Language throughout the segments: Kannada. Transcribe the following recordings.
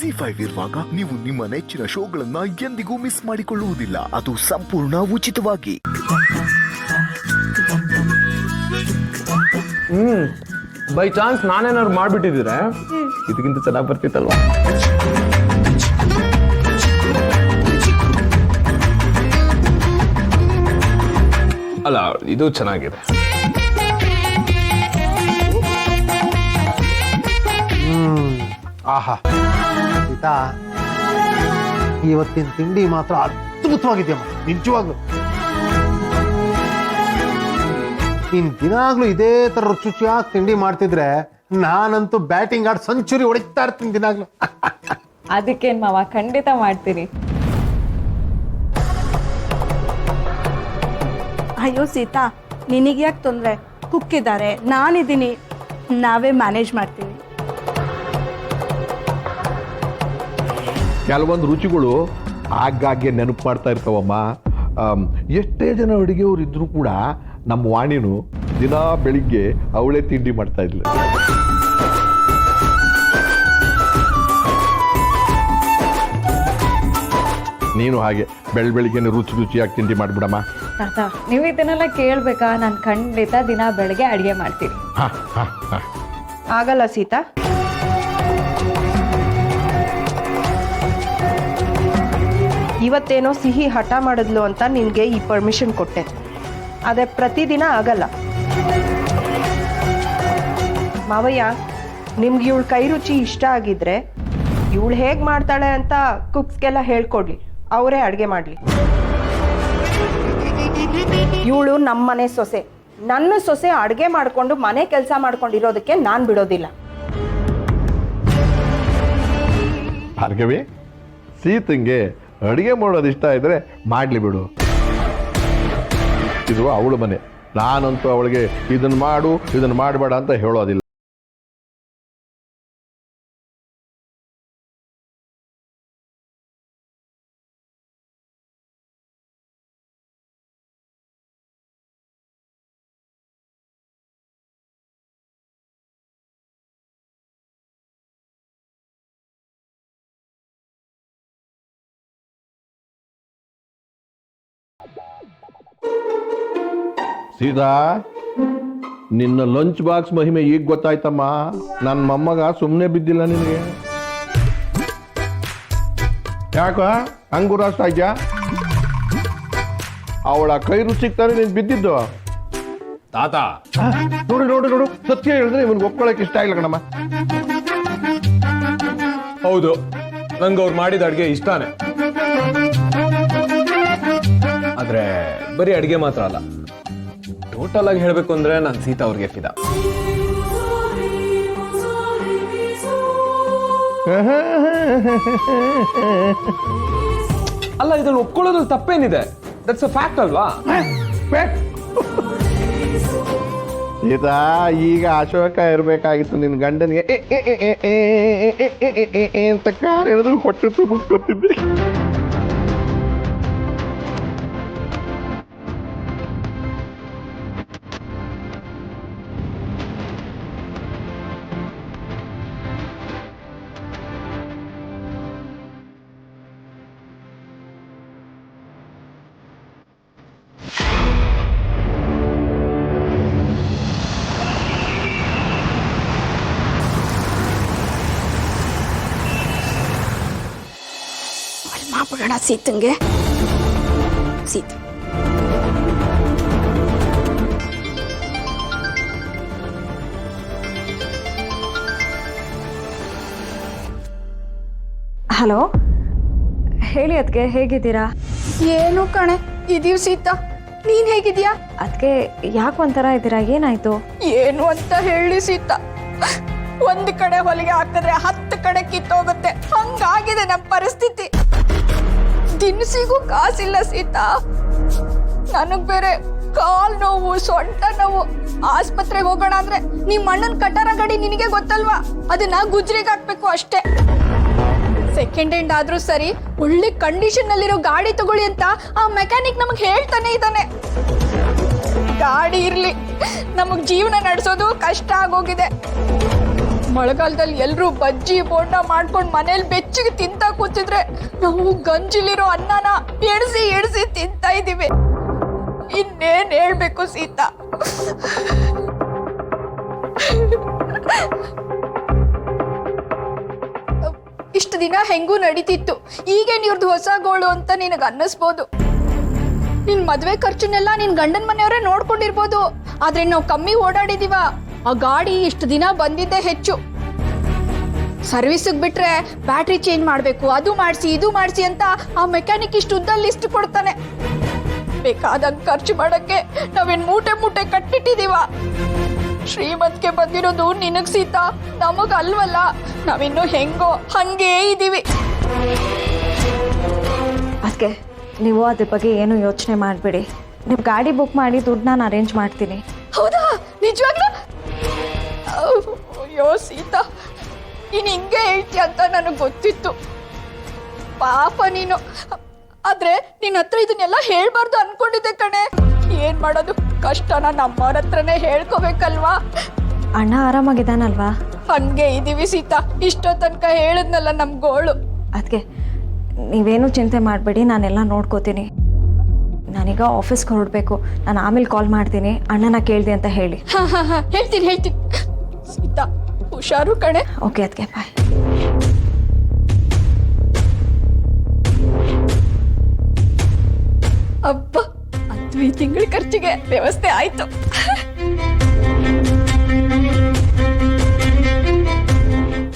ZEE5 ಇರುವಾಗ ನೀವು ನಿಮ್ಮ ನೆಚ್ಚಿನ ಶೋಗಳನ್ನ ಎಂದಿಗೂ ಮಿಸ್ ಮಾಡಿಕೊಳ್ಳುವುದಿಲ್ಲ. ಅದು ಸಂಪೂರ್ಣ ಉಚಿತವಾಗಿ. ಬೈ ಚಾನ್ಸ್ ನಾನೇನಾದ್ರು ಮಾಡ್ಬಿಟ್ಟಿದ್ರೆ ಇದಕ್ಕಿಂತ ಚೆನ್ನಾಗಿ ಬರ್ತಿತ್ತಲ್ವಾ? ಅಲ್ಲ, ಇದು ಚೆನ್ನಾಗಿದೆ. ಆಹಾ ಸೀತಾ, ಇವತ್ತಿನ ತಿಂಡಿ ಮಾತ್ರ ಅದ್ಭುತವಾಗಿದೆಯಮ್ಮ, ನಿಜವಾಗ್ಲು. ನೀನ್ ದಿನಾಗ್ಲೂ ಇದೇ ತರ ರುಚಿಯಾಗಿ ತಿಂಡಿ ಮಾಡ್ತಿದ್ರೆ ನಾನಂತೂ ಬ್ಯಾಟಿಂಗ್ ಆಡ್ ಸೆಂಚುರಿ ಹೊಡಿತಾ ಇರ್ತೀನಿ ದಿನಾಗ್ಲು. ಅದಕ್ಕೇನ್ ಮಾವ, ಖಂಡಿತ ಮಾಡ್ತೀನಿ. ಅಯ್ಯೋ ಸೀತಾ, ನಿನಗೆ ಯಾಕೆ ತೊಂದರೆ? ಕುಕ್ ಇದ್ದಾರೆ, ನಾನಿದ್ದೀನಿ, ನಾವೇ ಮ್ಯಾನೇಜ್ ಮಾಡ್ತೀವಿ. ಕೆಲವೊಂದು ರುಚಿಗಳು ಆಗಾಗ್ಗೆ ನೆನಪು ಮಾಡ್ತಾ ಇರ್ತಾವಮ್ಮ. ಎಷ್ಟೇ ಜನ ಅಡುಗೆಯವ್ರು ಇದ್ರು ಕೂಡ ನಮ್ಮ ವಾಣಿನು ದಿನ ಬೆಳಿಗ್ಗೆ ಅವಳೇ ತಿಂಡಿ ಮಾಡ್ತಾ ಇದ್ಲು. ನೀನು ಹಾಗೆ ಬೆಳಿಗ್ಗೆನೆ ರುಚಿಯಾಗಿ ತಿಂಡಿ ಮಾಡಿಬಿಡಮ್ಮ. ತಾತ, ನೀವು ಇದನ್ನೆಲ್ಲ ಕೇಳ್ಬೇಕಾ? ನಾನು ಖಂಡಿತ ದಿನ ಬೆಳಗ್ಗೆ ಅಡಿಗೆ ಮಾಡ್ತೀನಿ. ಆಗಲ್ಲ ಸೀತಾ. ಇವತ್ತೇನೋ ಸಿಹಿ ಹಠ ಮಾಡಿದ್ಲು ಅಂತ ನಿನಗೆ ಈ ಪರ್ಮಿಷನ್ ಕೊಟ್ಟೆ. ಅದೇ ಪ್ರತಿದಿನ ಆಗಲ್ಲ. ಮಾವಯ್ಯ, ನಿಮ್ಗೆ ಇವಳು ಕೈ ರುಚಿ ಇಷ್ಟ ಆಗಿದ್ರೆ ಇವಳು ಹೇಗೆ ಮಾಡ್ತಾಳೆ ಅಂತ ಕುಕ್ಸ್ಗೆಲ್ಲ ಹೇಳ್ಕೊಡ್ಲಿ, ಅವರೇ ಅಡುಗೆ ಮಾಡಲಿ. ಇವಳು ನಮ್ಮನೆ ಸೊಸೆ. ನನ್ನ ಸೊಸೆ ಅಡುಗೆ ಮಾಡಿಕೊಂಡು ಮನೆ ಕೆಲಸ ಮಾಡ್ಕೊಂಡಿರೋದಕ್ಕೆ ನಾನು ಬಿಡೋದಿಲ್ಲ. ಭಾರ್ಗವಿ, ಸೀತಂಗೆ ಅಡುಗೆ ಮಾಡೋದು ಇಷ್ಟ ಇದ್ರೆ ಮಾಡಲಿ ಬಿಡು. ಇದು ಅವಳ ಮನೆ. ನಾನಂತೂ ಅವಳಿಗೆ ಇದನ್ನು ಮಾಡು ಇದನ್ನು ಮಾಡಬೇಡ ಅಂತ ಹೇಳೋದಿಲ್ಲ. ಸೀತಾ, ನಿನ್ನ ಲಂಚ್ ಬಾಕ್ಸ್ ಮಹಿಮೆ ಈಗ ಗೊತ್ತಾಯ್ತಮ್ಮ. ನನ್ನ ಮೊಮ್ಮಗ ಸುಮ್ಮನೆ ಬಿದ್ದಿಲ್ಲ ನಿನಗೆ. ಯಾಕ ಹಂಗುರಾಸ್ತಾ ಇದ್ಯಾ? ಅವಳ ಕೈ ರುಚಿಗೆ ತಾನೇ ನೀನು ಬಿದ್ದಿದ್ದು. ತಾತ, ನೋಡು ನೋಡು ನೋಡು, ಸತ್ಯ ಹೇಳಿದ್ರೆ ಇವನ್ಗೆ ಒಪ್ಕೊಳಕ್ ಇಷ್ಟ ಇಲ್ಲ ಕಣಮ್ಮ. ಹೌದು, ನಂಗೆ ಅವ್ರು ಮಾಡಿದ ಅಡ್ಗೆ ಇಷ್ಟಾನೆ. ಆದ್ರೆ ಬರೀ ಅಡ್ಗೆ ಮಾತ್ರ ಅಲ್ಲ, ಟೋಟಲ್ ಆಗಿ ಹೇಳ್ಬೇಕು ಅಂದ್ರೆ ನಾನು ಸೀತಾ ಅವ್ರಿಗೆ ಫಿದಾ. ಅಲ್ಲ, ಇದನ್ನು ಒಪ್ಕೊಳ್ಳೋದ್ರಲ್ಲಿ ತಪ್ಪೇನಿದೆ? ದಟ್ಸ್ ಅ ಫ್ಯಾಕ್ಟ್ ಅಲ್ವಾ? ಸೀತಾ, ಈಗ ಅಶೋಕ ಇರ್ಬೇಕಾಗಿತ್ತು ನಿನ್ ಗಂಡನಿಗೆ ಅಂತ ಕಾರ್ ಹೇಳಿದ್ರು ಹೊಟ್ಟೆ ತುಂಬಿಸ್ಕೊತಿದ್ದೆ. ಮಾಡ್ಬಿಡೋಣ ಸೀತಂಗೆ. ಸೀತ, ಹಲೋ, ಹೇಳಿ ಅದ್ಕೆ, ಹೇಗಿದ್ದೀರಾ? ಏನು ಕಣೆ, ಇದೀವ್ ಸೀತಾ. ನೀನ್ ಹೇಗಿದ್ಯಾ? ಅದಕ್ಕೆ ಯಾಕೆ ಒಂಥರ ಇದ್ದೀರಾ? ಏನಾಯ್ತು? ಏನು ಅಂತ ಹೇಳಿ ಸೀತಾ. ಒಂದ್ ಕಡೆ ಹೊಲಿಗೆ ಹಾಕಿದ್ರೆ 10 ಕಡೆ ಕಿತ್ತೋಗುತ್ತೆ, ಹಂಗಾಗಿದೆ ನಮ್ಮ ಪರಿಸ್ಥಿತಿ. ದಿನಸಿಗೂ ಕಾಸಿಲ್ಲ ಸೀತಾ. ನನಗ್ ಬೇರೆ ಕಾಲ್ ನೋವು, ಸೊಂಟ ನೋವು. ಆಸ್ಪತ್ರೆಗೆ ಹೋಗೋಣ ಅಂದ್ರೆ ನಿಮ್ ಅಣ್ಣನ್ ಕಟಾರ ಗಾಡಿ ನಿನಗೆ ಗೊತ್ತಲ್ವಾ, ಅದನ್ನ ಗುಜ್ರಿಗೆ ಹಾಕ್ಬೇಕು ಅಷ್ಟೇ. ಸೆಕೆಂಡ್ ಹ್ಯಾಂಡ್ ಆದ್ರೂ ಸರಿ, ಒಳ್ಳೆ ಕಂಡೀಷನ್ ನಲ್ಲಿರೋ ಗಾಡಿ ತಗೊಳ್ಳಿ ಅಂತ ಆ ಮೆಕ್ಯಾನಿಕ್ ನಮಗ್ ಹೇಳ್ತಾನೆ ಇದ್ದಾನೆ. ಗಾಡಿ ಇರ್ಲಿ, ನಮಗ್ ಜೀವನ ನಡೆಸೋದು ಕಷ್ಟ ಆಗೋಗಿದೆ. ಮಳೆಗಾಲದಲ್ಲಿ ಎಲ್ರೂ ಬಜ್ಜಿ ಬೋಂಡ ಮಾಡ್ಕೊಂಡು ಮನೇಲಿ ಬೆಚ್ಚಿಗೆ ತಿಂತಾ ಕೂತಿದ್ರೆ ನಾವು ಗಂಜಿಲಿರೋ ಅನ್ನನ ಎಡ್ಸಿ ತಿಂತಾ ಇದೀವಿ. ಇನ್ನೇನ್ ಹೇಳ್ಬೇಕು ಸೀತಾ? ಇಷ್ಟು ದಿನ ಹೆಂಗೂ ನಡೀತಿತ್ತು, ಈಗೇನ್ ಇವ್ರದ್ದು ಹೊಸ ಗೋಳು ಅಂತ ನಿನಗೆ ಅನ್ನಿಸ್ಬೋದು. ನಿನ್ ಮದ್ವೆ ಖರ್ಚನ್ನೆಲ್ಲ ನಿನ್ ಗಂಡನ ಮನೆಯವರೇ ನೋಡ್ಕೊಂಡಿರ್ಬೋದು. ಆದ್ರೆ ನಾವು ಕಮ್ಮಿ ಓಡಾಡಿದೀವ. ಆ ಗಾಡಿ ಇಷ್ಟು ದಿನ ಬಂದಿದ್ದೇ ಹೆಚ್ಚು. ಸರ್ವಿಸ್ಗೆ ಬಿಟ್ರೆ ಬ್ಯಾಟ್ರಿ ಚೇಂಜ್ ಮಾಡ್ಬೇಕು, ಅದು ಮಾಡಿಸಿ ಇದು ಮಾಡಿಸಿ ಅಂತ ಆ ಮೆಕ್ಯಾನಿಕ್ ಇಷ್ಟು ಉದ್ದ ಲಿಸ್ಟ್ ಕೊಡ್ತಾನೆ. ಬೇಕಾದಂಗೆ ಖರ್ಚು ಮಾಡಕ್ಕೆ ನಾವೇನ್ ಮೂಟೆ ಮೂಟೆ ಕಟ್ಟಿಟ್ಟಿದೀವ. ಶ್ರೀಮಂತಿಗೆ ಬಂದಿರೋದು ನಿನಗ್ ಸೀತಾ, ನಮಗ್ ಅಲ್ವಲ್ಲ. ನಾವಿನ್ನು ಹೆಂಗೋ ಹಂಗೇ ಇದೀವಿ. ಅದಕ್ಕೆ ನೀವು ಅದ್ರ ಬಗ್ಗೆ ಏನು ಯೋಚನೆ ಮಾಡಬೇಡಿ. ನೀವು ಗಾಡಿ ಬುಕ್ ಮಾಡಿ ದುಡ್ಡು ನಾನು ಅರೇಂಜ್ ಮಾಡ್ತೀನಿ. ಹೌದಾ? ನಿಜವಾಗ್ಲೂ? ಅಯ್ಯೋ ಸೀತಾ, ನೀನು ಹಿಂಗೆ ಹೇಳ್ತೀಯ ಅಂತ ನನಗೆ ಗೊತ್ತಿತ್ತು. ಪಾಪ ನೀನು. ಆದ್ರೆ ನಿನ್ನ ಹತ್ರ ಇದನ್ನೆಲ್ಲ ಹೇಳ್ಬಾರ್ದು ಅನ್ಕೊಂಡಿದ್ದೆ ಕಣೆ. ಏನ್ ಮಾಡೋದು, ಕಷ್ಟನ ನಮ್ಮವ್ರ ಹತ್ರನೇ ಹೇಳ್ಕೋಬೇಕಲ್ವಾ? ಅಣ್ಣ ಆರಾಮಾಗಿದ್ದಾನಲ್ವಾ? ಹಂಗೆ ಇದೀವಿ ಸೀತಾ. ಇಷ್ಟೋ ತನಕ ಹೇಳಿದ್ನಲ್ಲ ನಮ್ ಗೋಳು. ಅದಕ್ಕೆ ನೀವೇನು ಚಿಂತೆ ಮಾಡಬೇಡಿ, ನಾನೆಲ್ಲ ನೋಡ್ಕೋತೀನಿ. ನಾನೀಗ ಆಫೀಸ್ಗೆ ಹೊರಡಬೇಕು. ನಾನು ಆಮೇಲೆ ಕಾಲ್ ಮಾಡ್ತೀನಿ. ಅಣ್ಣನ ಕೇಳಿದೆ ಅಂತ ಹೇಳಿ. ಹೇಳ್ತೀನಿ ಸೀತಾ, ಹುಷಾರು ಕಣೆ. ಓಕೆ ಅದಕ್ಕೆ ಬಾಯ್. ಅಬ್ಬ, ಅದು ಈ ತಿಂಗಳ ಖರ್ಚಿಗೆ ವ್ಯವಸ್ಥೆ ಆಯ್ತು.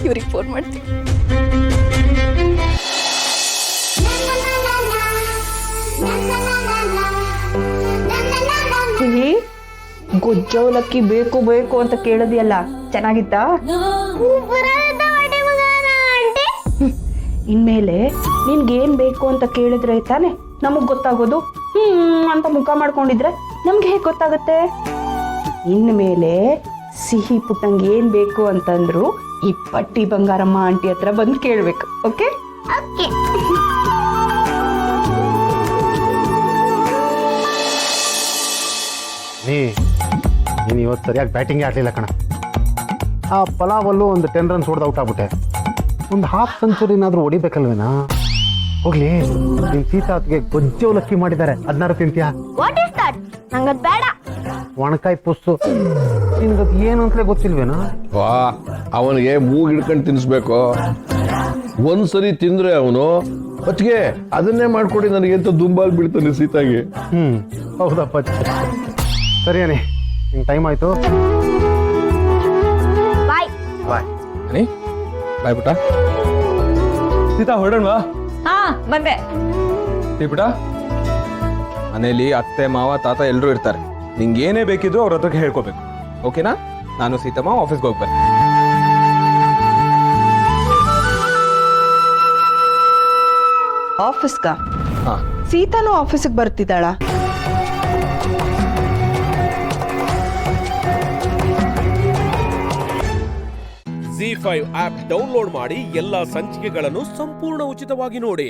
ಇವ್ರಿಗೆ ಫೋನ್ ಮಾಡ್ತೀನಿ. ಗೊಜ್ಜವಲಕ್ಕಿ ಬೇಕು ಬೇಕು ಅಂತ ಕೇಳಿದ್ಯಲ್ಲ, ಚೆನ್ನಾಗಿತ್ತಾ? ಇನ್ಮೇಲೆ ನಿನ್ಗೇನ್ ಬೇಕು ಅಂತ ಕೇಳಿದ್ರೆ ತಾನೆ ನಮಗ್ ಗೊತ್ತಾಗೋದು. ಅಂತ ಮುಖ ಮಾಡ್ಕೊಂಡಿದ್ರೆ ನಮ್ಗೆ ಹೇಗೆ ಗೊತ್ತಾಗುತ್ತೆ? ಇನ್ಮೇಲೆ ಸಿಹಿ ಪುಟ್ಟಂಗೆ ಏನ್ ಬೇಕು ಅಂತಂದ್ರು ಈ ಪಟ್ಟಿ ಬಂಗಾರಮ್ಮ ಆಂಟಿ ಹತ್ರ ಬಂದು ಕೇಳ್ಬೇಕು. ಓಕೆ? ನೀನು ಇವತ್ತು ಸರಿಯಾಗಿ ಬ್ಯಾಟಿಂಗ್ ಆಡಲಿಲ್ಲ ಕಣ. ಆ ಪಲಾವಲ್ಲೂ ಒಂದು 10 ರನ್ಸ್ ಹೊಡೆದು ಔಟ್ ಆಗ್ಬಿಟ್ಟೆ. ಒಂದು ಹಾಫ್ ಸೆಂಚುರಿನಾದ್ರೂ ಹೊಡಿಬೇಕಲ್ವೇನಾ? ಹೋಗ್ಲಿ, ನಿಮ್ ಸೀತಾತ್ಗೆ ಗೊಜ್ಜು ಲಕ್ಕಿ ಮಾಡಿದ್ದಾರೆ, 16 ತಿಂತ್ಯಾ? ನಂಗದ್ ಬೇಡ. ಒಣಕಾಯಿ ಪುಸ್ಸು ನಿನ್ಗದ್ ಏನು ಅಂತಲೇ ಗೊತ್ತಿಲ್ವೇನಾ? ವಾ, ಅವನಿಗೆ ಮೂಗ್ ಹಿಡ್ಕೊಂಡು ತಿನ್ಸ್ಬೇಕು. ಒಂದ್ಸರಿ ತಿಂದ್ರೆ ಅವನು ಹೊತ್ತಿಗೆ ಅದನ್ನೇ ಮಾಡ್ಕೊಡಿ ನನಗೆ ಅಂತ ದುಂಬಾಲ್ ಬೀಳ್ತಾನೆ ಸೀತಾಗೆ. ಹೌದಪ್ಪ. ಸರಿಯಾನೆ, ನಿಂಗೆ ಟೈಮ್ ಆಯ್ತು. ಬಾಯ್. ಬಾಯ್. ಬಾಯ್ ಪುಟ. ಸೀತಾ ಹೊರಡೋಣವಾ? ಹಾ ಬಂದೆ. ಪುಟ, ಮನೇಲಿ ಅತ್ತೆ ಮಾವ ತಾತ ಎಲ್ಲರೂ ಇರ್ತಾರೆ. ನಿಂಗೆ ಏನೇ ಬೇಕಿದ್ರು ಅವ್ರ ಹತ್ರಕ್ಕೆ ಹೇಳ್ಕೋಬೇಕು. ಓಕೆನಾ? ನಾನು ಸೀತಮ್ಮ ಆಫೀಸ್ಗೆ ಹೋಗ್ಬೇಕು. ಆಫೀಸ್ಗ? ಹಾ. ಸೀತಾನು ಆಫೀಸಿಗೆ ಬರ್ತಿದ್ದಾಳ? ZEE5 ಆಪ್ ಡೌನ್ಲೋಡ್ ಮಾಡಿ ಎಲ್ಲಾ ಸಂಚಿಕೆಗಳನ್ನು ಸಂಪೂರ್ಣ ಉಚಿತವಾಗಿ ನೋಡಿ.